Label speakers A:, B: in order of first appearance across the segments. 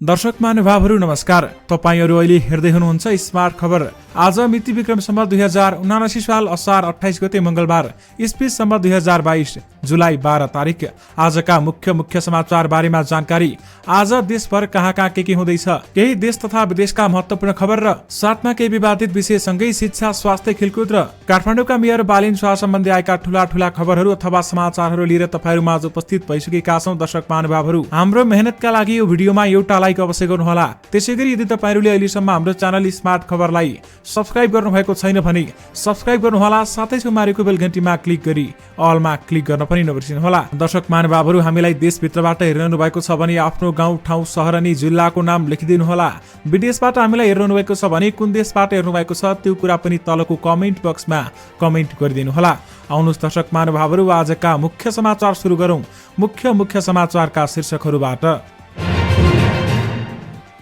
A: दर्शक महानुभावहरू नमस्कार। तपाईहरू अहिले हेर्दै हुनुहुन्छ स्मार्ट खबर। आज मिति विक्रम सम्वत 2079 साल असार 28 गते मंगलबार, इस्वी सम्वत 2022 जुलाई 12 तारिक। आजका मुख्य समाचार बारेमा जानकारी। आज देशभर कहाँ के हुँदैछ, केही देश तथा विदेशका महत्वपूर्ण खबर र साथमा केही विवादित विषय सँगै शिक्षा, स्वास्थ्य, खेलकुद र काठमाडौँका मेयर बालिन शाह सम्बन्धी आएका ठूला खबरहरू अथवा समाचारहरू लिएर तपाईहरू माझ उपस्थित भइसकेका छौं। दर्शक महानुभावहरू, हाम्रो मेहनतका लागि यो भिडियोमा एउटा लाइक अवश्य गर्नुहोला। त्यसैगरी यदि तपाईहरूले अहिलेसम्म हाम्रो च्यानल स्मार्ट खबरलाई सब्स्क्राइब गर्नुभएको छैन भने सब्स्क्राइब गर्नुहोला। साथै छेउमारेको बेल घण्टीमा क्लिक गरी अलमा क्लिक गर्न पनि नबिर्सिनुहोला। दर्शक महानुभावहरू, हामीलाई देशभित्रबाट हेरिरहनु भएको छ भने आफ्नो गाउँ, ठाउँ, शहर अनि जिल्लाको नाम लेखिदिनुहोला। विदेशबाट हामीलाई हेर्नु भएको छ भने कुन देशबाट हेर्नु भएको छ त्यो कुरा पनि तलको कमेन्ट बक्समा कमेन्ट गरिदिनुहोला। आउनुहोस् दर्शक महानुभावहरू, आजका मुख्य समाचार सुरु गरौं। मुख्य समाचारका शीर्षकहरूबाट।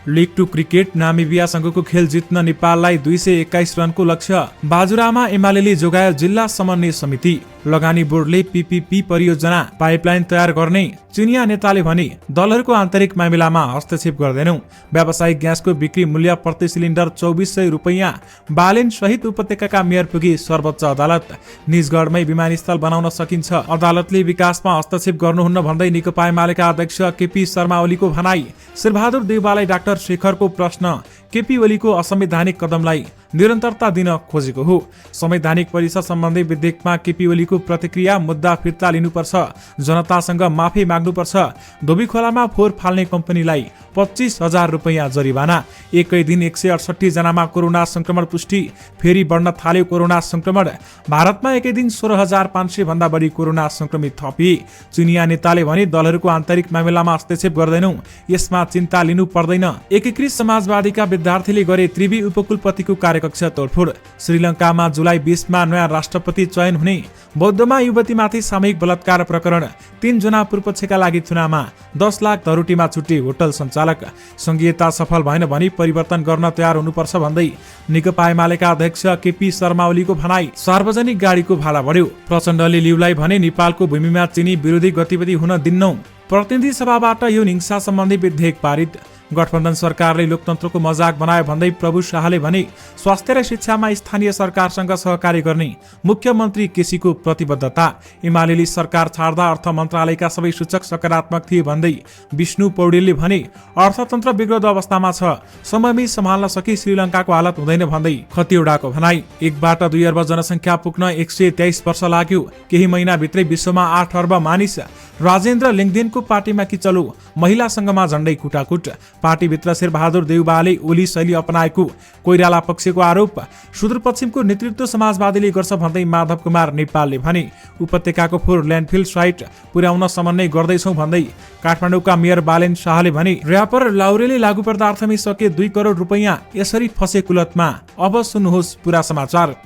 A: लिग 2 क्रिकेट, नामिबियासँगको खेल जित्न नेपाललाई 221 रनको लक्ष्य। बाजुरामा एमालेले जोगायो जिल्ला समन्वय समिति। लगानी बोर्डले पीपीपी परियोजना पाइपलाइन तयार गर्ने। चिनिया नेताले भने दलहरूको आन्तरिक मामिलामा हस्तक्षेप गर्दैनौ। व्यावसायिक ग्यासको बिक्री मूल्य प्रति सिलिन्डर 2400 रुपैयाँ। बालेन सहित उपत्यकाका मेयर पुगी सर्वोच्च अदालत। निजगढमै विमानस्थल बनाउन सकिन्छ, अदालतले विकासमा हस्तक्षेप गर्नुहुन्न भन्दै नेकपा एमालेका अध्यक्ष केपी शर्मा ओलीको भनाई। शेरबहादुर देउवालाई डाक्टर शेखरको प्रश्न। केपी ओलीको असंवैधानिक कदमलाई निरन्तरता दिन खोजेको हो। संवैधानिक परिषद सम्बन्धी विधेयकमा केपी ओलीको प्रतिक्रिया। मुद्दा फिर्ता लिनुपर्छ, जनतासँग माफी माग्नुपर्छ। धोबी खोलामा फोहोर फाल्ने कम्पनीलाई 25,000 रुपैयाँ जरिवाना। एकै दिन 168 जनामा कोरोना संक्रमण पुष्टि। फेरि बढ्न थाल्यो कोरोना संक्रमण। भारतमा एकै दिन 16,500 भन्दा बढी कोरोना संक्रमित थपिए। चिनिया नेताले भने दलहरूको आन्तरिक मामिलामा हस्तक्षेप गर्दैनौ, यसमा चिन्ता लिनु पर्दैन। एकीकृत समाजवादीका विद्यार्थीले गरे त्रिवी उपकुलपतिको कार्यकक्ष तोडफोड। श्रीलङ्कामा जुलाई 20 मा नयाँ राष्ट्रपति चयन हुने। बौद्धमा युवतीमाथि सामूहिक बलात्कार प्रकरण। 3 जना पूर्वपक्षका लागि चुनावमा 10 लाख धरोटीमा छुटे होटल सञ्चालक। संघीयता सफल भएन भने परिवर्तन गर्न तयार हुनुपर्छ भन्दै नेकपा एमालेका अध्यक्ष केपी शर्मा ओलीको भनाई। सार्वजनिक गाडीको भाडा बढ्यो। प्रचण्डले लिउलाई भने नेपालको भूमिमा चिनी विरोधी गतिविधि हुन दिन्नौ। प्रतिनिधि सभाबाट यो हिंसा सम्बन्धी विधेयक पारित। गठबन्धन सरकारले लोकतन्त्रको मजाक बनायो भन्दै प्रभु शाहले भने स्वास्थ्य र शिक्षामा स्थानीय सरकारसँग सहकारी गर्ने मुख्यमन्त्री केसीको प्रतिबद्धता। एमालेले सरकार छाड्दा अर्थ मन्त्रालयका सबै सूचक सकारात्मक थिए भन्दै विष्णु पौडेलले भने अर्थतन्त्र बिग्रदो अवस्थामा छ, समयमै सम्हाल्न सकी श्रीलङ्काको हालत हुँदैन भन्दै खतिवडाको भनाई। 1बाट 2 अर्ब जनसङ्ख्या पुग्न 123 वर्ष लाग्यो। केही महिनाभित्रै विश्वमा 8 अर्ब मानिस। राजेन्द्र लिङदेनको पार्टीमा किचलो, महिला संघमा झण्डै कुटाकुट। पार्टीभित्र शेरबहादुर देउवाले ओली शैली अपनाएको कोइराला पक्षको आरोप। सुदूरपश्चिमको नेतृत्व समाजवादीले गर्छ भन्दै माधव कुमार नेपालले भने उपत्यकाको फोहोर ल्यान्डफिल साइट पुर्याउन समन्वय गर्दैछौं भन्दै काठमाडौँका मेयर बालेन शाहले भने र्यापर लाउरेले लागू पदार्थमै सके 2 करोड रुपैयाँ, यसरी फसे कुलतमा। अब सुन्नुहोस् पूरा समाचार।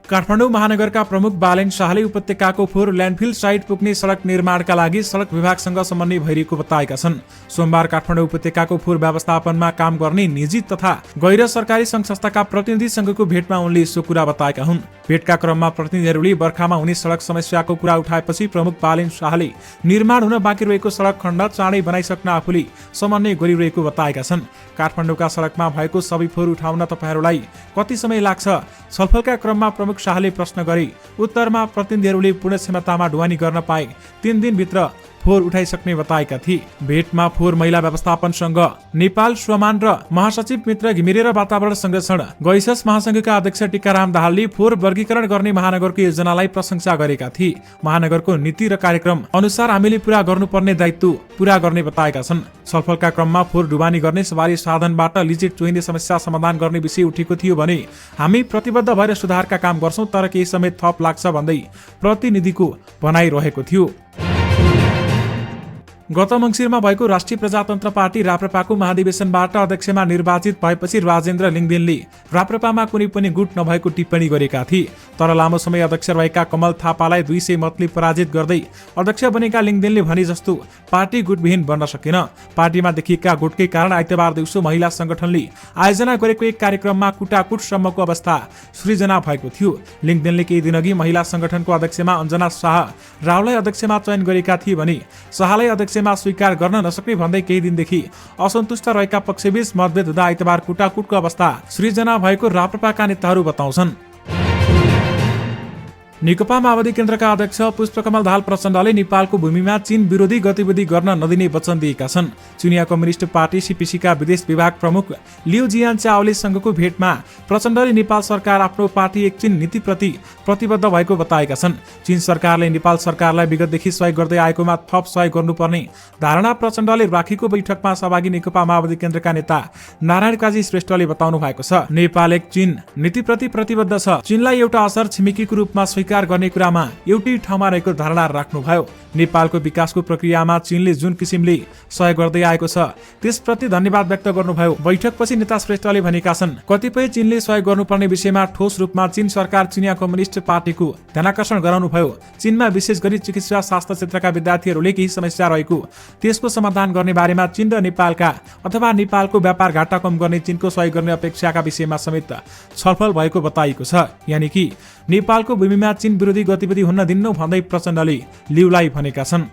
A: काठमाडौँ महानगरका प्रमुख बालेन शाहले उपत्यकाको फोहोर ल्यान्डफिल साइट पुग्ने सडक निर्माणका लागि सडक विभागसँग समन्वय भइरहेको बताएका छन्। सोमबार काठमाडौँ उपत्यकाको फोहोर व्यवस्थापनमा काम गर्ने निजी तथा गैर सरकारी संघ संस्थाका प्रतिनिधिसँगको भेटमा उनले सो कुरा बताएका हुन्। भेटका क्रममा प्रतिनिधिहरूले बर्खामा हुने सडक समस्याको कुरा उठाएपछि प्रमुख बालेन शाहले निर्माण हुन बाँकी रहेको सडक खण्ड चाँडै बनाइसक्न आफूले समन्वय गरिरहेको बताएका छन्। काठमाडौँका सडकमा भएको सबै फोहोर उठाउन तपाईहरूलाई कति समय लाग्छ? छलफलका क्रममा प्रमुख शाहले प्रश्न गरे। उत्तरमा प्रतिनिधिहरूले पूर्ण क्षमतामा ढुवानी गर्न पाए 3 दिनभित्र फोहोर उठाइसक्ने बताएका थिए। भेटमा फोहोर मैला व्यवस्थापनसँग नेपाल श्रममान र महासचिव मित्र घिमिरे र वातावरण संरक्षण गैसस महासंघका अध्यक्ष टीकाराम दाहालले फोहोर वर्गीकरण गर्ने महानगरको योजनालाई प्रशंसा गरेका थिए। महानगरको नीति र कार्यक्रम अनुसार हामीले पूरा गर्नुपर्ने दायित्व पूरा गर्ने बताएका छन्। छलफलका क्रममा फोहोर ढुवानी गर्ने सवारी साधनबाट लिजिट चोइने समस्या समाधान गर्ने विषय उठेको थियो भने हामी प्रतिबद्ध भएर सुधारका काम गर्छौं, तर केही समय थप लाग्छ भन्दै प्रतिनिधिको भनाइरहेको थियो। गत मङ्सिरमा भएको राष्ट्रिय प्रजातन्त्र पार्टी राप्रपाको महाधिवेशनबाट अध्यक्षमा निर्वाचित भएपछि राजेन्द्र लिङदेनले राप्रपामा कुनै पनि गुट नभएको टिप्पणी गरेका थिए। तर लामो समय अध्यक्ष रहेका कमल थापालाई 200 मतले पराजित गर्दै अध्यक्ष बनेका लिङदेनले भने जस्तो पार्टी गुटविहीन बन्न सकेन। पार्टीमा देखिएका गुटकै कारण आइतबार दिउँसो महिला संगठनले आयोजना गरेको एक कार्यक्रममा कुटाकुटसम्मको अवस्था सृजना भएको थियो। लिङदेनले केही दिनअघि महिला संगठनको अध्यक्षमा अञ्जना शाह रावलाई अध्यक्षमा चयन गरेका थिए भने शाहलाई अध्यक्ष पक्षमा स्वीकार गर्न नसक्ने भन्दै केही दिनदेखि असन्तुष्ट रहेका पक्षबीच मतभेद हुँदा आइतबार कुटाकुटको अवस्था सृजना भएको राप्रपाका नेताहरू बताउँछन्। नेकपा माओवादी केन्द्रका अध्यक्ष पुष्पकमल दाहाल प्रचण्डले नेपालको भूमिमा चीन विरोधी गतिविधि गर्न नदिने वचन दिएका छन्। चिनिया कम्युनिस्ट पार्टी सीपीसीका विदेश विभाग प्रमुख लिउ जियानचाओलीसँगको भेटमा प्रचण्डले नेपाल सरकार आफ्नो पार्टी एक चीन नीतिप्रति प्रतिबद्ध भएको बताएका छन्। चीन सरकारले नेपाल सरकारलाई विगतदेखि सहयोग गर्दै आएकोमा थप सहयोग गर्नुपर्ने धारणा प्रचण्डले राखेको बैठकमा सहभागी नेकपा माओवादी केन्द्रका नेता नारायण काजी श्रेष्ठले बताउनु भएको छ। नेपाल एक चीन नीतिप्रति प्रतिबद्ध छ। चीनलाई एउटा असर छिमेकीको रूपमा स्वीकार गर्ने कुरामा एउटै ठाउँमा रहेको धारणा राख्नुभयो। नेपालको विकासको प्रक्रियामा चीनले जुन किसिमले सहयोग गर्दै आएको छ त्यसप्रति धन्यवाद व्यक्त गर्नुभयो। बैठकपछि नेता श्रेष्ठले भनेका छन्, कतिपय चीनले सहयोग गर्नुपर्ने विषयमा ठोस रूपमा चीन सरकार चिनिया कम्युनिस्ट पार्टीको ध्यानाकर्षण गराउनुभयो। चीनमा विशेष गरी चिकित्सा स्वास्थ्य क्षेत्रका विद्यार्थीहरूले केही समस्या रहेको त्यसको समाधान गर्ने बारेमा चीन र नेपालका अथवा नेपालको व्यापार घाटा कम गर्ने चीनको सहयोग गर्ने अपेक्षाका विषयमा समेत छलफल भएको बताइएको छ। यानि कि नेपालको भूमिमा चीन विरोधी गतिविधि हुन दिन्नौ भन्दै प्रचण्डले लिउलाई भनेका छन्।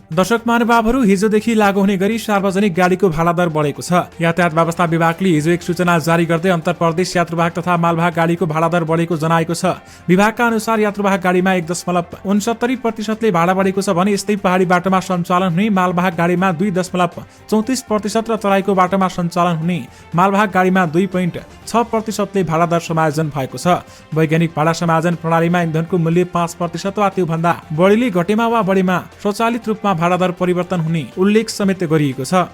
A: दर्शक महानुभावहरू, हिजोदेखि लागू हुने गरी सार्वजनिक गाडीको भाडा दर बढेको छ। यातायात व्यवस्था विभागले हिजो एक सूचना जारी गर्दै अन्तर्प्रदेश यात्रुवाहक तथा मालवाहक गाडीको भाडा दर बढेको जनाएको छ। विभागका अनुसार यात्रुवाहक गाडीमा 1.69% भाडा बढेको छ भने यस्तै पहाडी बाटोमा सञ्चालन हुने मालवाहक गाडीमा 2.34% र तराईको बाटोमा सञ्चालन हुने मालवाहक गाडीमा 2.6% भाडा दर समायोजन भएको छ। वैज्ञानिक भाडा समायोजन प्रणालीमा इन्धनको मूल्य 5% वा त्योभन्दा बढीले घटेमा वा बढीमा स्वचालित रूपमा भाडा दर परिवर्तन हुने उल्लेख समेत गरिएको छ।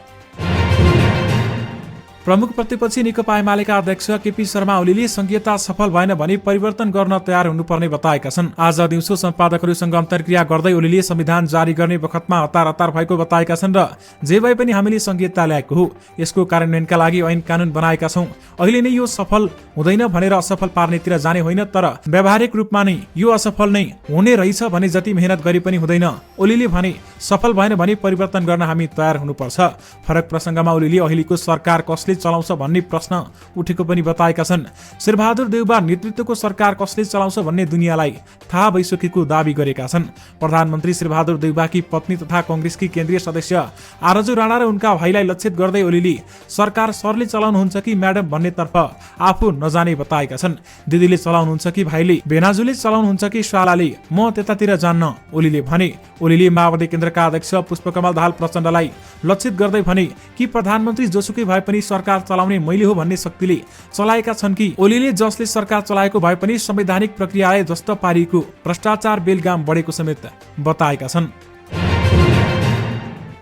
A: प्रमुख प्रतिपक्षी नेकपा एमालेका अध्यक्ष केपी शर्मा ओलीले संघीयता सफल भएन भने परिवर्तन गर्न तयार हुनुपर्ने बताएका छन्। आज दिउँसो सम्पादकहरूसँग अन्तर्क्रिया गर्दै ओलीले संविधान जारी गर्ने बखतमा हतार हतार भएको बताएका छन् र जे भए पनि हामीले संघीयता ल्याएको हो, यसको कार्यान्वयनका लागि ऐन कानून बनाएका छौं। अहिले नै यो सफल हुँदैन भनेर असफल पार्नेतिर जाने होइन, तर व्यावहारिक रूपमा नै यो असफल नै हुने रहेछ भने जति मेहनत गरे पनि हुँदैन। ओलीले भने सफल भएन भने परिवर्तन गर्न हामी तयार हुनुपर्छ। फरक प्रसङ्गमा ओलीले अहिलेको सरकार कसले चलाउँछ भन्ने प्रश्न उठेको पनि बताएका छन्। शेरबहादुर देउबा नेतृत्वको सरकार कसले चलाउँछ भन्ने दुनियाँलाई थाहा भइसकेको दावी गरेका छन्। प्रधानमन्त्री शेरबहादुर देउबाकी पत्नी तथा कांग्रेसकी केन्द्रीय सदस्य आरजु राणा र उनका भाइलाई लक्षित गर्दै ओलीले सरकार सरले चलाउनुहुन्छ कि म्याडम भन्नेतर्फ आफू नजाने बताएका छन्। दिदीले चलाउनुहुन्छ कि भाइले, बेनाजुले चलाउनुहुन्छ कि शालाले, म त्यतातिर जान्न ओलीले भने। ओलीले माओवादी केन्द्रका अध्यक्ष पुष्पकमल दाहाल प्रचण्डलाई लक्षित गर्दै भने कि प्रधानमन्त्री जोसुकै भए पनि सरकार चलाउने मैले हो भन्ने शक्तिले चलाएका छन् कि ओलीले जसले सरकार चलाएको भए पनि संवैधानिक प्रक्रियालाई जस्तो पारिएको भ्रष्टाचार बेलगाम बढेको समेत बताएका छन्।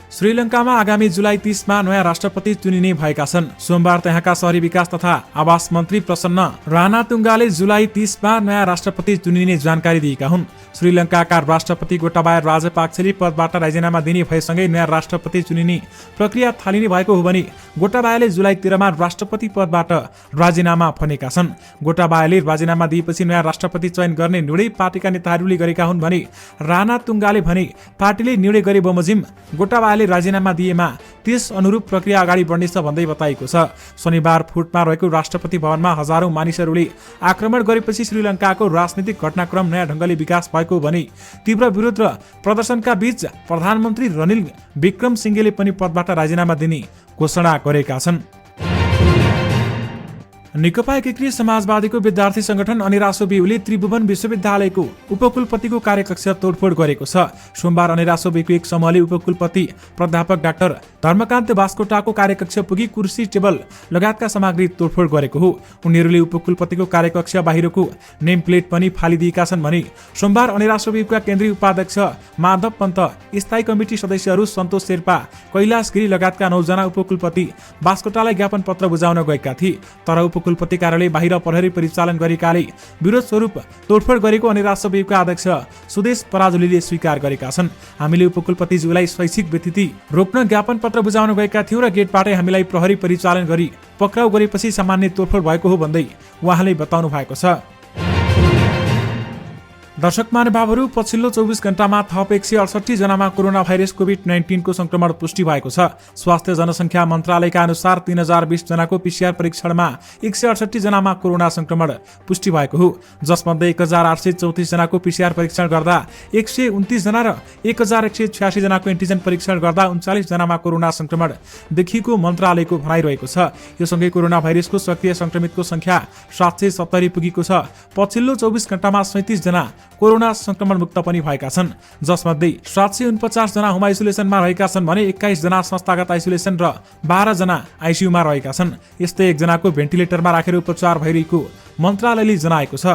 A: श्रीलङ्कामा आगामी जुलाई 30 मा नयाँ राष्ट्रपति चुनिने भएका छन्। सोमबार त्यहाँका शहरी विकास तथा आवास मन्त्री प्रसन्न राणातुङ्गाले जुलाई 30 मा नयाँ राष्ट्रपति चुनिने जानकारी दिएका हुन्। श्रीलङ्काका राष्ट्रपति गोटाबाया राजपाक्सेले पदबाट राजीनामा दिने भएसँगै नयाँ राष्ट्रपति चुनिने प्रक्रिया थालिने भएको हो भने गोटाबायाले जुलाई 13 मा राष्ट्रपति पदबाट राजीनामा भनेका छन्। गोटाबायाले राजीनामा दिएपछि नयाँ राष्ट्रपति चयन गर्ने निर्णय पार्टीका नेताहरूले गरेका हुन् भने राणातुङ्गाले भने पार्टीले निर्णय गरे बमोजिम गोटाबायाले राजीनामा दिएमा त्यस अनुरूप प्रक्रिया अगाडि बढ्नेछ भन्दै बताएको छ। शनिबार फुटमा रहेको राष्ट्रपति भवनमा हजारौं मानिसहरूले आक्रमण गरेपछि श्रीलङ्काको राजनीतिक घटनाक्रम नयाँ ढंगले विकास भएको भने तीव्र विरोध र प्रदर्शनका बीच प्रधानमन्त्री रनिल विक्रमसिंघेले पनि पदबाट राजीनामा दिने घोषणा गरेका छन्। नेकपा एकीकृत समाजवादीको विद्यार्थी संगठन अनिरासो बिउले त्रिभुवन विश्वविद्यालयको उपकुलपतिको कार्यकक्ष तोडफोड गरेको छ। सोमबार अनिरासो बिउको एक समूहले उपकुलपति प्राध्यापक डाक्टर धर्मकान्त बास्कोटाको कार्यकक्ष पुगी कुर्सी, टेबल लगायतका सामग्री तोडफोड गरेको हो। उनीहरूले उपकुलपतिको कार्यकक्ष बाहिरको नेम प्लेट पनि फालिदिएका छन् भने सोमबार अनिरासो बिउका केन्द्रीय उपाध्यक्ष माधव पन्त, स्थायी कमिटी सदस्यहरू सन्तोष शेर्पा, कैलाश गिरी लगायतका 9 जना उपकुलपति बास्कोटालाई ज्ञापन पत्र बुझाउन गएका थिए, तर उपकुलपति कार्यालय बाहिर प्रहरी परिचालन गरेकाले विरोध स्वरूप तोडफोड गरेको अनिरासो बिउका अध्यक्ष सुदेश पराजुलीले स्वीकार गरेका छन्। हामीले उपकुलपतिज्यूलाई शैक्षिक व्यतिथि रोक्न ज्ञापन पत्र बुझाउन गएका थियौं र गेटबाटै हामीलाई प्रहरी परिचालन गरी पक्राउ गरेपछि सामान्य तोडफोड भएको हो भन्दै उहाँले बताउनु भएको छ। दर्शक महानुभावहरू, पछिल्लो 24 घण्टामा थप 168 जनामा कोरोना भाइरस कोभिड-19 को संक्रमण पुष्टि भएको छ। स्वास्थ्य जनसङ्ख्या मन्त्रालयका अनुसार 3020 जनाको पीसीआर परीक्षणमा 168 जनामा कोरोना संक्रमण पुष्टि भएको हो, जसमध्ये 1834 जनाको पीसीआर परीक्षण गर्दा 129 जना र 1186 जनाको एन्टिजन परीक्षण गर्दा 39 जनामा कोरोना संक्रमण देखिएको मन्त्रालयको भनाइरहेको छ। यो सँगै कोरोना भाइरसको सक्रिय संक्रमितको संख्या 770 पुगेको छ। पछिल्लो 24 घण्टामा 37 जना कोरोना संक्रमण मुक्त पनि भएका छन्, जसमध्ये 749 जना होम आइसोलेसनमा रहेका छन् भने 21 जना संस्थागत आइसोलेसन र 12 जना आइसियुमा रहेका छन्। यस्तै 1 जनाको भेन्टिलेटरमा राखेर उपचार भइरहेको मन्त्रालयले जनाएको छ।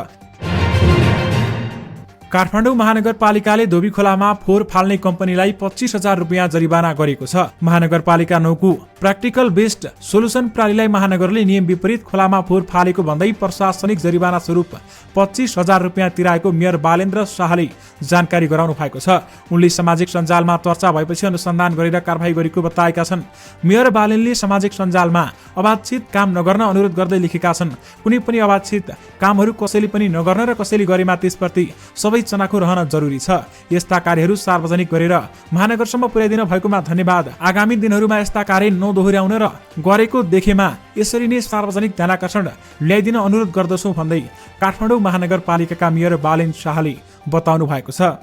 A: काठमाडौँ महानगरपालिकाले धोबी खोलामा फोहोर फाल्ने कम्पनीलाई 25,000 रुपियाँ जरिवाना गरेको छ। महानगरपालिका 9 को प्र्याक्टिकल बेस्ड सोलुसन प्रणालीलाई महानगरले नियम विपरीत खोलामा फोहोर फालेको भन्दै प्रशासनिक जरिवाना स्वरूप 25,000 रुपियाँ तिराएको मेयर बालेन्द्र शाहले जानकारी गराउनु भएको छ। उनले सामाजिक सञ्जालमा चर्चा भएपछि अनुसन्धान गरेर कारबाही गरेको बताएका छन्। मेयर बालेनले सामाजिक सञ्जालमा अवांछित काम नगर्न अनुरोध गर्दै लेखेका छन्। कुनै पनि अवांछित कामहरू कसैले पनि नगर्न र कसैले गरेमा त्यसप्रति सबै चनाखो रहन जरुरी छ। यस्ता कार्यहरू सार्वजनिक गरेर महानगरसम्म पुर्याइदिन भएकोमा धन्यवाद। आगामी दिनहरूमा यस्ता कार्य नदोहोर्याउन र गरेको देखेमा यसरी नै सार्वजनिक ध्यानाकर्षण ल्याइदिन अनुरोध गर्दछौँ भन्दै काठमाडौँ महानगरपालिकाका मेयर बालेन शाहले बताउनु भएको छ।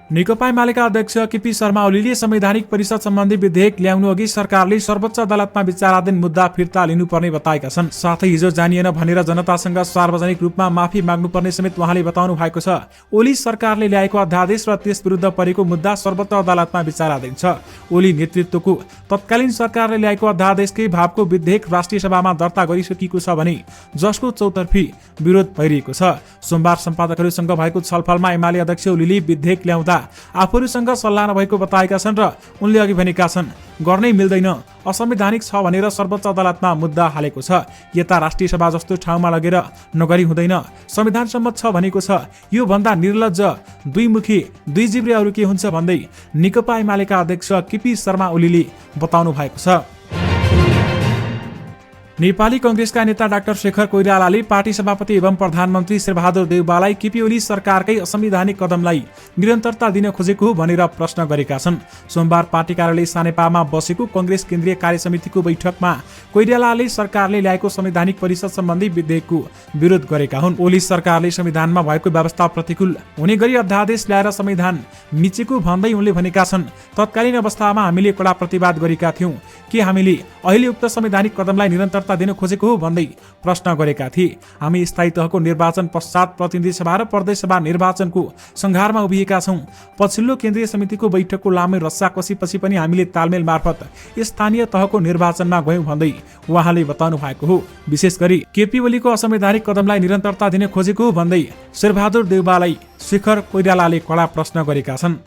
A: नेकपा एमालेका अध्यक्ष केपी शर्मा ओलीले संवैधानिक परिषद सम्बन्धी विधेयक ल्याउनु अघि सरकारले सर्वोच्च अदालतमा विचाराधीन मुद्दा फिर्ता लिनुपर्ने बताएका छन्। साथै हिजो जानिएन भनेर जनतासँग सार्वजनिक रूपमा माफी माग्नुपर्ने समेत उहाँले बताउनु भएको छ। ओली सरकारले ल्याएको अध्यादेश र त्यस विरुद्ध परेको मुद्दा सर्वोच्च अदालतमा विचाराधीन छ। ओली नेतृत्वको तत्कालीन सरकारले ल्याएको अध्यादेशकै भावको विधेयक राष्ट्रिय सभामा दर्ता गरिसकेको छ भने जसको चौतर्फी विरोध भइरहेको छ। सोमबार सम्पादकहरूसँग भएको छलफलमा एमाले अध्यक्ष ओलीले विधेयक ल्याउँदा आफूहरूसँग सल्लाह नभएको बताएका छन् र उनले अघि भनेका छन् गर्नै मिल्दैन, असंवैधानिक छ भनेर सर्वोच्च अदालतमा मुद्दा हालेको छ। यता राष्ट्रिय सभा जस्तो ठाउँमा लगेर नगरी हुँदैन, संविधान सम्मत छ भनेको छ। यो भन्दा निर्लज्ज, दुईमुखी, दुई जिब्रे अरू के हुन्छ भन्दै नेकपा एमालेका अध्यक्ष केपी शर्मा ओलीले बताउनु भएको छ। नेपाली कंग्रेसका नेता डाक्टर शेखर कोइरालाले पार्टी सभापति एवं प्रधानमन्त्री शेरबहादुर देउवालाई केपी ओली सरकारकै असंवैधानिक कदमलाई निरन्तरता दिन खोजेको हो भनेर प्रश्न गरेका छन्। सोमबार पार्टी कार्यालय सानेपामा बसेको कंग्रेस केन्द्रीय कार्य समितिको बैठकमा कोइरालाले सरकारले ल्याएको संवैधानिक परिषद सम्बन्धी विधेयकको विरोध गरेका हुन्। ओली सरकारले संविधानमा भएको व्यवस्था प्रतिकूल हुने गरी अध्यादेश ल्याएर संविधान मिचेको भन्दै उनले भनेका छन्, तत्कालीन अवस्थामा हामीले कडा प्रतिवाद गरेका थियौं कि हामीले अहिले उक्त संवैधानिक कदमलाई निरन्तरता दिन खोजेको हो भन्दै प्रश्न गरेका थिए। हामी स्थायी तहको निर्वाचन पश्चात प्रतिनिधि सभा र प्रदेश सभा निर्वाचनको संघारमा उभिएका छौं। पछिल्लो केन्द्रीय समितिको बैठकको लामो रस्साकसीपछि पनि हामीले तालमेल मार्फत स्थानीय तहको निर्वाचनमा गयौं भन्दै उहाँले बताउनु भएको हो। विशेष गरी केपी ओलीको असंवैधानिक कदमलाई निरन्तरता दिन खोजेको हो भन्दै शेरबहादुर देउवालाई शेखर कोइरालाले कडा प्रश्न गरेका छन्।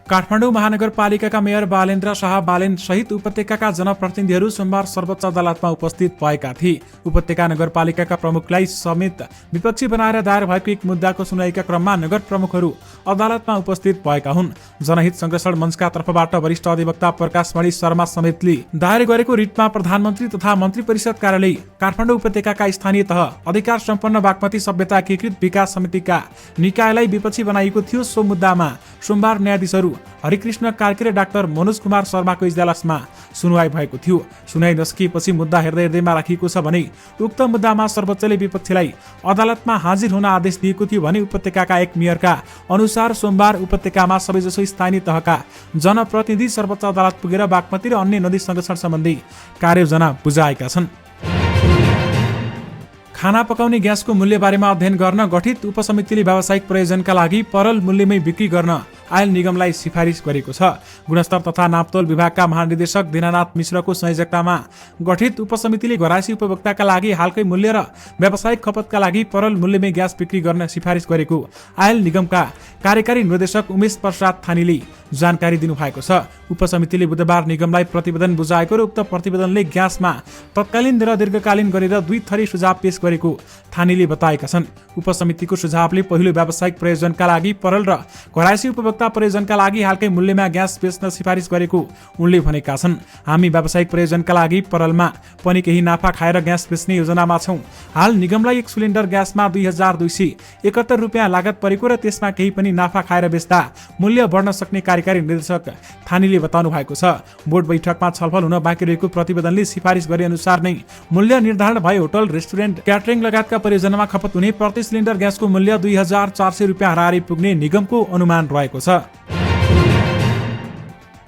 A: काठमाडौँ महानगरपालिकाका मेयर बालेन्द्र शाह बालेन सहित उपत्यकाका जनप्रतिनिधिहरू सोमबार सर्वोच्च अदालतमा उपस्थित भएका थिए। उपत्यका नगरपालिकाका प्रमुखलाई समेत विपक्षी बनाएर दायर भएको एक मुद्दाको सुनवाईका क्रममा नगर प्रमुखहरू अदालतमा उपस्थित भएका हुन्। जनहित संरक्षण मञ्चका तर्फबाट वरिष्ठ अधिवक्ता प्रकाशमणि शर्मा समेतले दायर गरेको रिटमा प्रधानमन्त्री तथा मन्त्री परिषद कार्यालय काठमाडौँ उपत्यकाका स्थानीय तह अधिकार सम्पन्न बागमती सभ्यता एकीकृत विकास समितिका निकायलाई विपक्षी बनाइएको थियो। सो मुद्दामा सोमबार न्यायाधीशहरू हरिकृष्ण कार्की र डाक्टर मनोज कुमार शर्माको इजलासमा सुनवाई भएको थियो। सुनवाई नसकिएपछि मुद्दा हेर्दैमा राखिएको छ भने उक्त मुद्दामा सर्वोच्चले विपक्षीलाई अदालतमा हाजिर हुन आदेश दिएको थियो भने उपत्यकाका एक मेयरका अनुसार सोमबार उपत्यकामा सबैजसो स्थानीय तहका जनप्रतिनिधि सर्वोच्च अदालत पुगेर बागमती र अन्य नदी संरक्षण सम्बन्धी कार्ययोजना बुझाएका छन्। खाना पकाउने ग्यासको मूल्य बारेमा अध्ययन गर्न गठित उपसमितिले व्यावसायिक प्रयोजनका लागि परल मूल्यमै बिक्री गर्न आयल निगमलाई सिफारिस गरेको छ। गुणस्तर तथा नापतोल विभागका महानिर्देशक दीनानाथ मिश्रको संयोजकतामा गठित उपसमितिले घरायसी उपभोक्ताका लागि हालकै मूल्य र व्यावसायिक खपतका लागि परल मूल्यमै ग्यास बिक्री गर्न सिफारिस गरेको आयल निगमका कार्यकारी निर्देशक उमेश प्रसाद थानीले जानकारी दिनुभएको छ। उपसमितिले बुधबार निगमलाई प्रतिवेदन बुझाएको र उक्त प्रतिवेदनले ग्यासमा तत्कालीन र दीर्घकालीन गरेर 2 थरी सुझाव पेश गरेको थानीले बताएका छन्। उपसमितिको सुझावले पहिलो व्यावसायिक प्रयोजनका लागि परल र घरायसी उपभोक्ता उपभोक्ता प्रयोजनका लागि हालकै मूल्यमा ग्यास बेच्न सिफारिस गरेको उनले भनेका छन्। हामी व्यावसायिक प्रयोजनका लागि परलमा पनि केही नाफा खाएर ग्यास बेच्ने योजनामा छौँ। हाल निगमलाई 1 सिलिन्डर ग्यासमा 2271 रुपियाँ लागत परेको र त्यसमा केही पनि नाफा खाएर बेच्दा मूल्य बढ्न सक्ने कार्यकारी निर्देशक थानीले बताउनु भएको छ। बोर्ड बैठकमा छलफल हुन बाँकी रहेको प्रतिवेदनले सिफारिस गरे अनुसार नै मूल्य निर्धारण भए होटल, रेस्टुरेन्ट, क्याटरिङ लगायतका परियोजनामा खपत हुने प्रति सिलिन्डर ग्यासको मूल्य 2400 रुपियाँ हाराहारी पुग्ने निगमको अनुमान रहेको छ।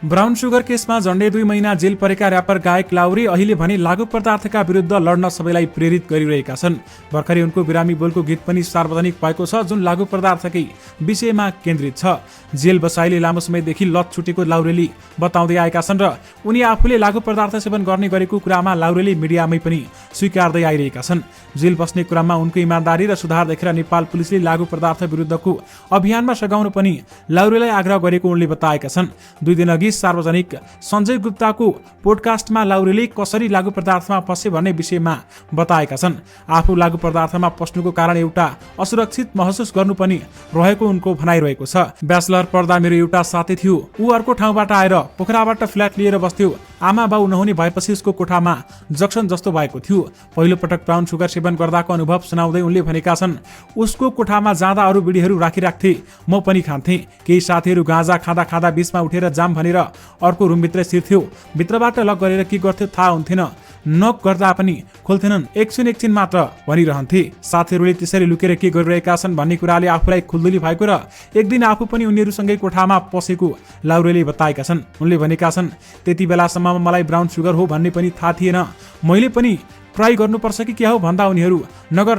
A: ब्राउन सुगर केसमा झण्डै 2 महिना जेल परेका र्यापर गायक लाउरी अहिले भने लागू पदार्थका विरुद्ध लड्न सबैलाई प्रेरित गरिरहेका छन्। भर्खरै उनको बिरामी बोलको गीत पनि सार्वजनिक भएको छ, जुन लागू पदार्थकै विषयमा केन्द्रित छ। जेल बसाइले लामो समयदेखि लत छुटेको लाउरेले बताउँदै आएका छन् र उनी आफूले लागू पदार्थ सेवन गर्ने गरेको कुरामा लाउरेले मिडियामै पनि स्वीकार्दै आइरहेका छन्। जेल बस्ने क्रममा उनको इमानदारी र सुधार देखेर नेपाल पुलिसले लागू पदार्थ विरुद्धको अभियानमा सघाउनु पनि लाउरेलाई आग्रह गरेको उनले बताएका छन्। 2 दिन अघि सार्वजनिक सञ्जय गुप्ताको पोडकास्टमा लाउरेले कसरी लागू पदार्थमा फसे भन्ने विषयमा बताएका छन्। आफू लागू पदार्थमा पस्नुको कारण एउटा असुरक्षित महसुस गर्नु पनि रहेको उनको भनाइरहेको छ। ब्याचलर पढ्दा मेरो एउटा साथी थियो, ऊ अर्को ठाउँबाट आएर पोखराबाट फ्ल्याट लिएर बस्थ्यो। आमा बाउ नहुने भएपछि उसको कोठामा जक्सन जस्तो भएको थियो। पहिलो पटक ब्राउन सुगर सेवन गर्दाको अनुभव सुनाउँदै उनले भनेका छन्, उसको कोठामा जाँदा अरू बिडीहरू राखिराख्थे, म पनि खान्थे। केही साथीहरू गाँजा खाँदा खाँदा बीचमा उठेर जाम भनेर अर्को रुमभित्र छिर्थ्यो। भित्रबाट लक गरेर के गर्थ्यो थाहा हुन्थेन, नक गर्दा पनि खोल्थेनन्, एकछिन मात्र भनिरहन्थे। साथीहरूले त्यसरी लुकेर के गरिरहेका छन् भन्ने कुराले आफूलाई खुल्दुली भएको र एक दिन आफू पनि उनीहरूसँगै कोठामा पसेको लाउरेले बताएका छन्। उनले भनेका छन्, त्यति बेलासम्म मलाई ब्राउन सुगर हो भन्ने पनि थाहा थिएन। मैले पनि ट्राई गर्नुपर्छ कि क्या हो भन्दा उनीहरू नगर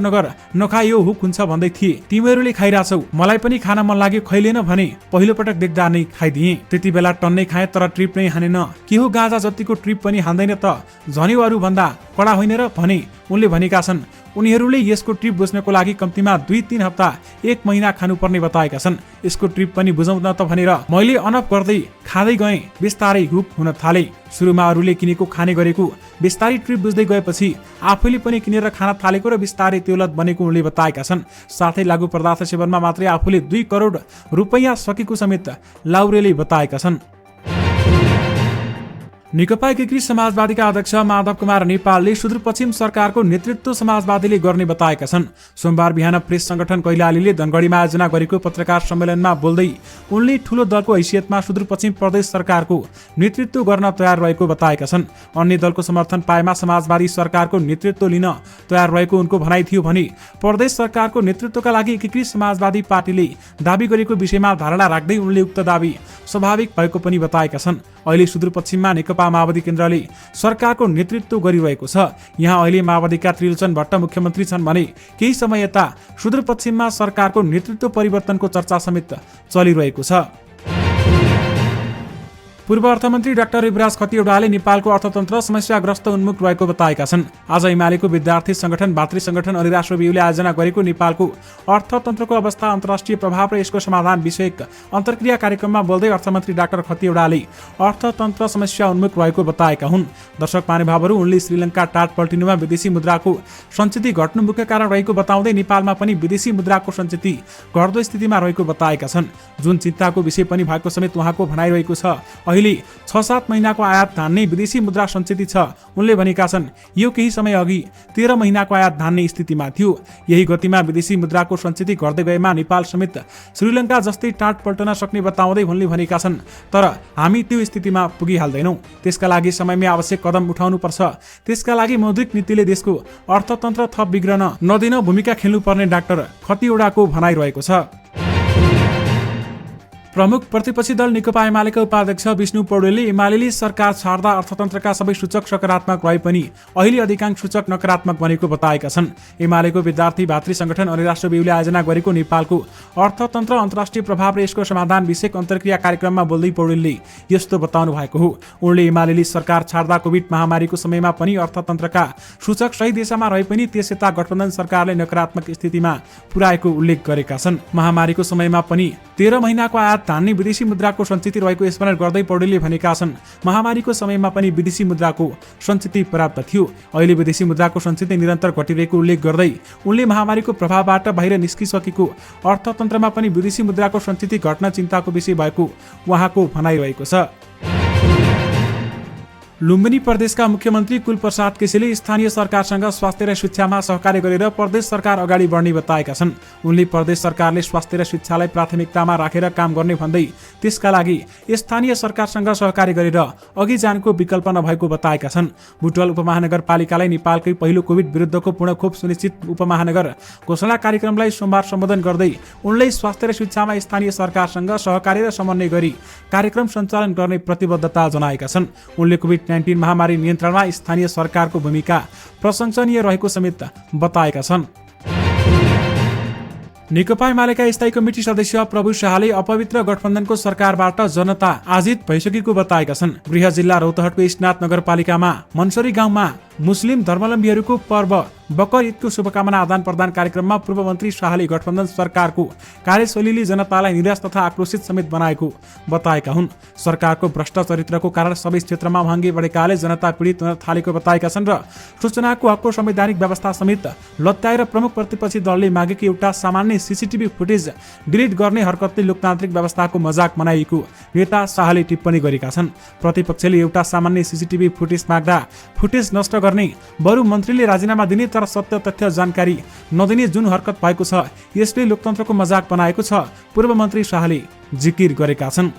A: नखायो हुक हुन्छ भन्दै थिए। तिमीहरूले खाइरहेछौ, मलाई पनि खान मन लाग्यो, खैलेन भने पहिलो पटक देख्दा नै खाइदिए। त्यति बेला टन्नै खाए तर ट्रिप नै हानेन। के हो गाँजा जतिको ट्रिप पनि हान्दैन त, झन्यो अरू भन्दा कडा होइन र भने उनले भनेका छन्। उनीहरूले यसको ट्रिप बुझ्नको लागि कम्तीमा 2-3 हप्ता 1 महिना खानुपर्ने बताएका छन्। यसको ट्रिप पनि बुझाउन त भनेर मैले अनप गर्दै खाँदै गएँ, बिस्तारै हुक हुन थाले। सुरुमा अरूले किनेको खाने गरेको, बिस्तारै ट्रिप बुझ्दै गएपछि आफैले पनि किनेर खान थालेको र बिस्तारै त्यो लत बनेको उनले बताएका छन्। साथै लागू पदार्थ सेवनमा मात्रै आफूले 2 करोड रुपैयाँ सकेको समेत लाउरेले बताएका छन्। नेकपा एकीकृत समाजवादीका अध्यक्ष माधव कुमार नेपालले सुदूरपश्चिम सरकारको नेतृत्व समाजवादीले गर्ने बताएका छन्। सोमबार बिहान प्रेस संगठन कैलालीले धनगढीमा आयोजना गरेको पत्रकार सम्मेलनमा बोल्दै उनले ठूलो दलको हैसियतमा सुदूरपश्चिम प्रदेश सरकारको नेतृत्व गर्न तयार रहेको बताएका छन्। अन्य दलको समर्थन पाएमा समाजवादी सरकारको नेतृत्व लिन तयार रहेको उनको भनाइ थियो भने प्रदेश सरकारको नेतृत्वका लागि एकीकृत समाजवादी पार्टीले दाबी गरेको विषयमा धारणा राख्दै उनले उक्त दाबी स्वाभाविक भएको पनि बताएका छन्। अहिले सुदूरपश्चिममा नेकपा माओवादी केन्द्रले सरकारको नेतृत्व गरिरहेको छ। यहाँ अहिले माओवादीका त्रिलोचन भट्ट मुख्यमन्त्री छन् भने केही समय यता सुदूरपश्चिममा सरकारको नेतृत्व परिवर्तनको चर्चा समेत चलिरहेको छ। पूर्व अर्थमन्त्री डाक्टर युवराज खतिवड़ाले नेपालको अर्थतन्त्र समस्याग्रस्त उन्मुख रहेको बताएका छन्। आज एमालेको विद्यार्थी संगठन, भातृ संगठन अनि राष्ट्रव्यूहले आयोजना गरेको नेपालको अर्थतन्त्रको अवस्था, अन्तर्राष्ट्रिय प्रभाव र यसको समाधान विषयक अन्तर्क्रिया कार्यक्रममा बोल्दै अर्थमन्त्री डाक्टर खतिवड़ाले अर्थतन्त्र समस्या उन्मुख रहेको बताएका हुन्। दर्शक महानुभावहरू, उनले श्रीलङ्का टाट पल्टिनुमा विदेशी मुद्राको सञ्चित घट्नु मुख्य कारण रहेको बताउँदै नेपालमा पनि विदेशी मुद्राको सञ्चित घट्दो स्थितिमा रहेको बताएका छन्, जुन चिन्ताको विषय पनि भएको समेत उहाँको भनाइरहेको छ। अहिले 6-7 महिनाको आयात धान नै विदेशी मुद्रा सञ्चित छ। उनले भनेका छन्, यो केही समय अघि 13 महिनाको आयात धान नै स्थितिमा थियो। यही गतिमा विदेशी मुद्राको सञ्चित घट्दै गएमा नेपाल समेत श्रीलङ्का जस्तै टाट पल्टन सक्ने बताउँदै उनले भनेका छन्, तर हामी त्यो स्थितिमा पुगिहाल्दैनौँ। त्यसका लागि समयमै आवश्यक कदम उठाउनुपर्छ। त्यसका लागि मौद्रिक नीतिले देशको अर्थतन्त्र थप बिग्रन नदिन भूमिका खेल्नुपर्ने डाक्टर खतिवड़ाको भनाइरहेको छ। प्रमुख प्रतिपक्षी दल नेकपा एमालेका उपाध्यक्ष विष्णु पौडेलले एमालेले सरकार छाड्दा अर्थतन्त्रका सबै सूचक सकारात्मक भए पनि अहिले अधिकांश सूचक नकारात्मक बनेको बताएका छन्। एमालेको विद्यार्थी भातृ संगठन अनि राष्ट्रव्यूहले आयोजना गरेको नेपालको अर्थतन्त्र, अन्तर्राष्ट्रिय प्रभाव र यसको समाधान विषयक अन्तर्क्रिया कार्यक्रममा बोल्दै पौडेलले यस्तो बताउनु भएको हो। उनले एमालेले सरकार छाड्दा कोभिड महामारीको समयमा पनि अर्थतन्त्रका सूचक सही दिशामा रहे पनि त्यस यता गठबन्धन सरकारले नकारात्मक स्थितिमा पुर्याएको उल्लेख गरेका छन्। महामारीको समयमा पनि 13 महिनाको आयात तान्ने विदेशी मुद्राको सञ्चित रहेको स्मरण गर्दै पौडेलले भनेका छन्, महामारीको समयमा पनि विदेशी मुद्राको सञ्चित पर्याप्त थियो। अहिले विदेशी मुद्राको सञ्चित निरन्तर घटिरहेको उल्लेख गर्दै उनले महामारीको प्रभावबाट बाहिर निस्किसकेको अर्थतन्त्रमा पनि विदेशी मुद्राको सञ्चित घट्न चिन्ताको विषय भएको उहाँको भनाइरहेको छ। लुम्बिनी प्रदेशका मुख्यमन्त्री कुलप्रसाद केसीले स्थानीय सरकारसँग स्वास्थ्य र शिक्षामा सहकार्य गरेर प्रदेश सरकार अगाडि बढ्ने बताएका छन्। उनले प्रदेश सरकारले स्वास्थ्य र शिक्षालाई प्राथमिकतामा राखेर काम गर्ने भन्दै त्यसका लागि स्थानीय सरकारसँग सहकार्य गरेर अघि जानको विकल्प नभएको बताएका छन्। बुटवल उपमहानगरपालिकालाई नेपालकै पहिलो कोभिड विरुद्धको पूर्ण खोप सुनिश्चित उपमहानगर घोषणा कार्यक्रमलाई सोमबार सम्बोधन गर्दै उनले स्वास्थ्य र शिक्षामा स्थानीय सरकारसँग सहकार्य र समन्वय गरी कार्यक्रम सञ्चालन गर्ने प्रतिबद्धता जनाएका छन्। उनले कोभिड-19 महामारी नियन्त्रणमा स्थानीय सरकारको भूमिका प्रशंसनीय रहेको समेत बताएका छन्। नेकपा एमालेका स्थायी कमिटी सदस्य प्रभु शाहले अपवित्र गठबन्धनको सरकारबाट जनता आजित भइसकेको बताएका छन्। गृह जिल्ला रौतहटको स्नात नगरपालिकामा मनसरी गाउँमा मुस्लिम धर्मावलम्बीहरूको पर्व बकर ईदको शुभकामना आदान प्रदान कार्यक्रममा पूर्व मन्त्री शाहले गठबन्धन सरकारको कार्यशैलीले जनतालाई निराश तथा आक्रोशित समेत बनाएको बताएका हुन्। सरकारको भ्रष्ट चरित्रको कारण सबै क्षेत्रमा महँगी बढेकाले जनता पीडित हुन थालेको बताएका छन् र सूचनाको हकको संवैधानिक व्यवस्था समेत लत्याएर प्रमुख प्रतिपक्षी दलले मागेको एउटा सामान्य सीसीटीभी फुटेज डिलिट गर्ने हरकतले लोकतान्त्रिक व्यवस्थाको मजाक बनाएको नेता शाहले टिप्पणी गरेका छन्। प्रतिपक्षले एउटा सामान्य सीसीटीभी फुटेज माग्दा फुटेज नष्ट गर्ने, बरु मन्त्रीले राजीनामा दिने तर सत्य तथ्य जानकारी नदिने जुन हरकत भएको छ, यसले लोकतन्त्रको मजाक बनाएको छ, पूर्व मन्त्री शाहले जिकिर गरेका छन्।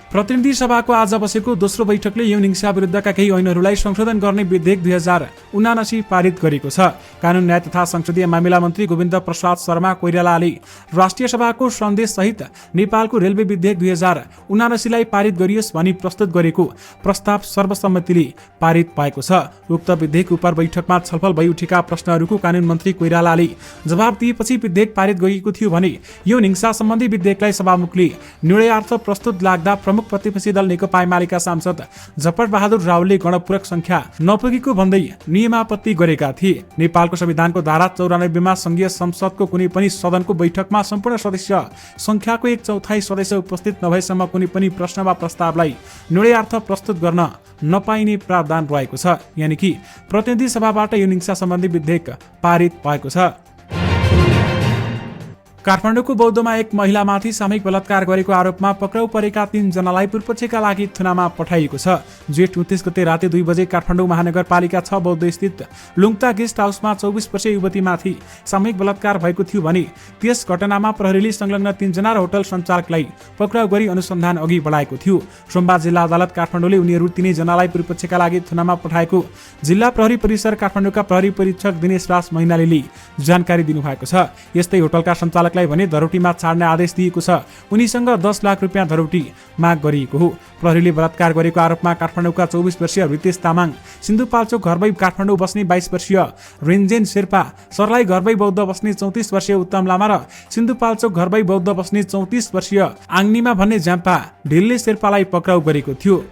A: प्रतिनिधि सभाको आज बसेको दोस्रो बैठकले यौन हिंसा विरुद्धका केही ऐनहरूलाई संशोधन गर्ने विधेयक 2079 पारित गरेको छ। कानून न्याय तथा संसदीय मामिला मन्त्री गोविन्द प्रसाद शर्मा कोइरालाले राष्ट्रिय सभाको सन्देश सहित नेपालको रेलवे विधेयक 2079 पारित गरियोस् भनी प्रस्तुत गरेको प्रस्ताव सर्वसम्मतिले पारित भएको छ। उक्त विधेयक उप बैठकमा छलफल भई उठेका प्रश्नहरूको कानून मन्त्री कोइरालाले जवाब दिएपछि विधेयक पारित गरिएको थियो भने यौन हिंसा सम्बन्धी विधेयकलाई सभामुखले निर्णयार्थ प्रस्तुत लाग्दा प्रमुख प्रतिपक्षी दल नेकपा एमालेका सांसद झपट बहादुर रावलले गणपूरक संख्या नपुगेको भन्दै नियमापत्ति गरेका थिए। नेपालको संविधानको धारा 94 मा संघीय संसदको कुनै पनि सदनको बैठकमा सम्पूर्ण सदस्य संख्याको 1/4 सदस्य उपस्थित नभएसम्म कुनै पनि प्रश्न वा प्रस्तावलाई निर्णयार्थ प्रस्तुत गर्न नपाइने प्रावधान रहेको छ। यानि कि प्रतिनिधि सभाबाट यौन हिंसा सम्बन्धी विधेयक पारित भएको छ। काठमाडौँको बौद्धमा एक महिलामाथि सामूहिक बलात्कार गरेको आरोपमा पक्राउ परेका 3 जनालाई पूर्वपक्षका लागि थुनामा पठाइएको छ। जेठ 29 गते राति 2 बजे काठमाडौँ महानगरपालिका 6 बौद्ध स्थित लुङता गेस्ट हाउसमा 24 वर्षीय युवतीमाथि सामूहिक बलात्कार भएको थियो भने त्यस घटनामा प्रहरीले संलग्न 3 जना र होटल सञ्चालकलाई पक्राउ गरी अनुसन्धान अघि बढाएको थियो। सोमबार जिल्ला अदालत काठमाडौँले उनीहरू 3 जनालाई पूर्वपक्षका लागि थुनामा पठाएको जिल्ला प्रहरी परिसर काठमाडौँका प्रहरी परीक्षक दिनेश राज मैनालीले जानकारी दिनुभएको छ। यस्तै होटलका सञ्चालक भने धरोटीमा छाड्ने आदेश दिएको छ। उनीसँग 10 लाख रुपियाँ धरोटी माग गरिएको हो। प्रहरीले बलात्कार गरेको आरोपमा काठमाडौँका 24 वर्षीय रितेश तामाङ, सिन्धुपाल्चोक घरबै काठमाडौँ बस्ने 22 वर्षीय रेन्जेन शेर्पा, सर्लाही घरबै बौद्ध बस्ने 34 वर्षीय उत्तम लामा र सिन्धुपाल्चोक घरबै बौद्ध बस्ने 34 वर्षीय आङ्निमा भन्ने झ्याम्पा ढिल्ले शेर्पालाई पक्राउ गरेको थियो।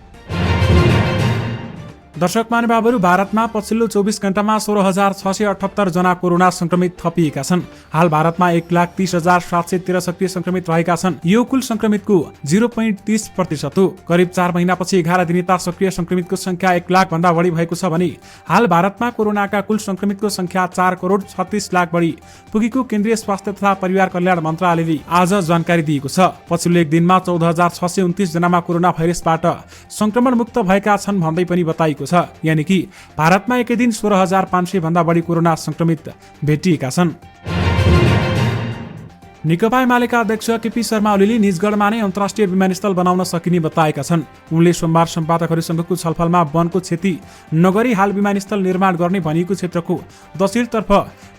A: दर्शक महानुभावहरू, भारतमा पछिल्लो 24 घण्टामा 16,678 जना कोरोना संक्रमित थपिएका छन्। हाल भारतमा 1,30,713 सक्रिय संक्रमित रहेका छन्। यो कुल संक्रमितको 0.30% हो। करिब 4 महिनापछि 11 दिनता सक्रिय संक्रमितको संख्या 1 लाख भन्दा बढी भएको छ भने हाल भारतमा कोरोनाका कुल संक्रमितको संख्या 4,36,00,000 बढी पुगेको केन्द्रीय स्वास्थ्य तथा परिवार कल्याण मन्त्रालयले आज जानकारी दिएको छ। पछिल्लो एक दिनमा 14,629 जनामा कोरोना भाइरसबाट संक्रमण मुक्त भएका छन् भन्दै पनि बताइएको छ। यानि कि भारतमा एकै दिन 16,500 भन्दा बढी कोरोना संक्रमित भेटिएका छन्। नेकपा एमालेका अध्यक्ष केपी शर्मा ओलीले निजगढमा नै अन्तर्राष्ट्रिय विमानस्थल बनाउन सकिने बताएका छन्। उनले सोमबार सम्पादकहरूसँगको छलफलमा वनको क्षति नगरी हाल विमानस्थल निर्माण गर्ने भनिएको क्षेत्रको दक्षिणतर्फ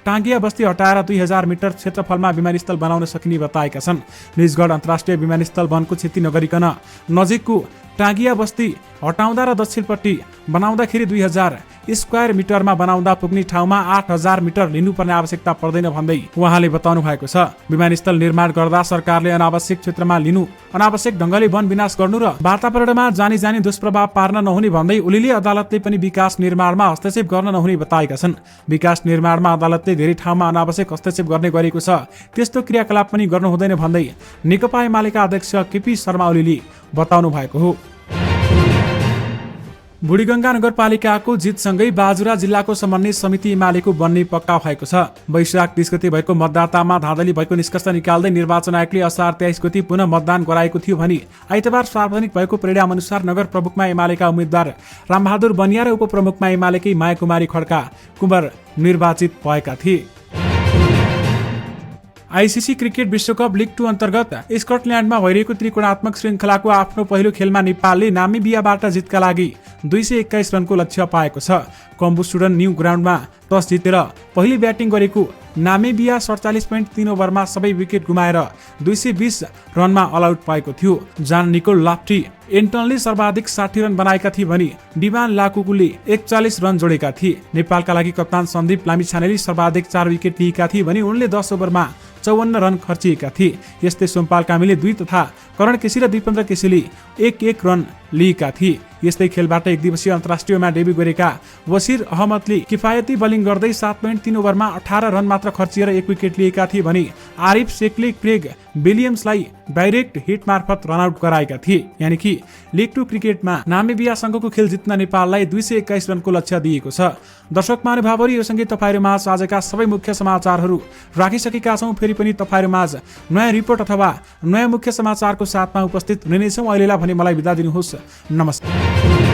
A: टाङ्गिया बस्ती हटाएर 2000 मिटर क्षेत्रफलमा विमानस्थल बनाउन सकिने बताएका छन्। निजगढ अन्तर्राष्ट्रिय विमानस्थल वनको क्षति नगरिकन नजिकको टाङ्गिया बस्ती हटाउँदा र दक्षिणपट्टि बनाउँदाखेरि 2000 स्क्वायर मिटरमा बनाउँदा पुग्ने ठाउँमा 8000 मिटर लिनुपर्ने आवश्यकता पर्दैन भन्दै उहाँले बताउनु भएको छ। विमानस्थल निर्माण गर्दा सरकारले अनावश्यक क्षेत्रमा लिनु, अनावश्यक ढङ्गले वन विनाश गर्नु र वातावरणमा जानी जानी दुष्प्रभाव पार्न नहुने भन्दै ओलीले अदालतले पनि विकास निर्माणमा हस्तक्षेप गर्न नहुने बताएका छन्। विकास निर्माणमा अदालतले धेरै ठाउँमा अनावश्यक हस्तक्षेप गर्ने गरेको छ, त्यस्तो क्रियाकलाप पनि गर्नु हुँदैन भन्दै नेकपा एमालेका अध्यक्ष केपी शर्मा ओलीले बताउनु भएको हो। बुढीगङ्गा नगरपालिकाको जितसँगै बाजुरा जिल्लाको समन्वय समिति एमालेको बन्ने पक्का भएको छ। वैशाख 30 गते भएको मतदातामा धाँधली भएको निष्कर्ष निकाल्दै निर्वाचन आयोगले असार 23 गते पुनः मतदान गराएको थियो भने आइतबार सार्वजनिक भएको परिणाम अनुसार नगर प्रमुखमा एमालेका उम्मेद्वार रामबहादुर बनिया र उपप्रमुखमा एमालेकै मायाकुमारी खड्का कुँवर निर्वाचित भएका थिए। आइसिसी क्रिकेट विश्वकप लिग 2 अन्तर्गत स्कटल्यान्डमा भइरहेको त्रिकोणात्मक श्रृङ्खलाको आफ्नो पहिलो खेलमा नेपालले नामिबियाबाट जितका लागि 221 रनको लक्ष्य पाएको छ। कम्बुस्टुडन न्यू ग्राउन्डमा टस जितेर पहिले ब्याटिङ गरेको नामिबिया 47.3 ओभरमा सबै विकेट गुमाएर 220 रनमा अलआउट भएको थियो। जान निकोल लाफ्टी एन्टनले सर्वाधिक 60 रन बनाएका थिए भने डिभान लाकुकुले 41 रन जोडेका थिए। नेपालका लागि कप्तान सन्दीप लामिछानेले सर्वाधिक 4 विकेट लिएका थिए भने उनले 10 ओभरमा 54 रन खर्चिएका थिए। यस्तै सोमपाल कामीले 2 तथा करण केसी र दिपेन्द्र केसीले 1-1 रन लिएका थिए। यस्तै खेलबाट एक दिवसीय अन्तर्राष्ट्रियमा डेब्यू गरेका वसिर अहमदले किफायती बलिङ गर्दै 7.3 ओभरमा 18 रन मात्र खर्चिएर 1 विकेट लिएका थिए भने आरिफ शेखले क्रेग विलियम्सलाई डाइरेक्ट हिट मार्फत रनआउट गराएका थिए। यानि कि लिग 2 क्रिकेटमा नामिबियासँगको खेल जित्न नेपाललाई 221 रनको लक्ष्य दिएको छ। दर्शक महानुभावहरू, यो सँगै तपाईँहरूमाझ आजका सबै मुख्य समाचारहरू राखिसकेका छौँ। फेरि पनि तपाईँहरूमाझ नयाँ रिपोर्ट अथवा नयाँ मुख्य समाचारको साथमा उपस्थित हुने नै छौँ। अहिलेलाई भने मलाई बिदा दिनुहोस्। नमस्कार।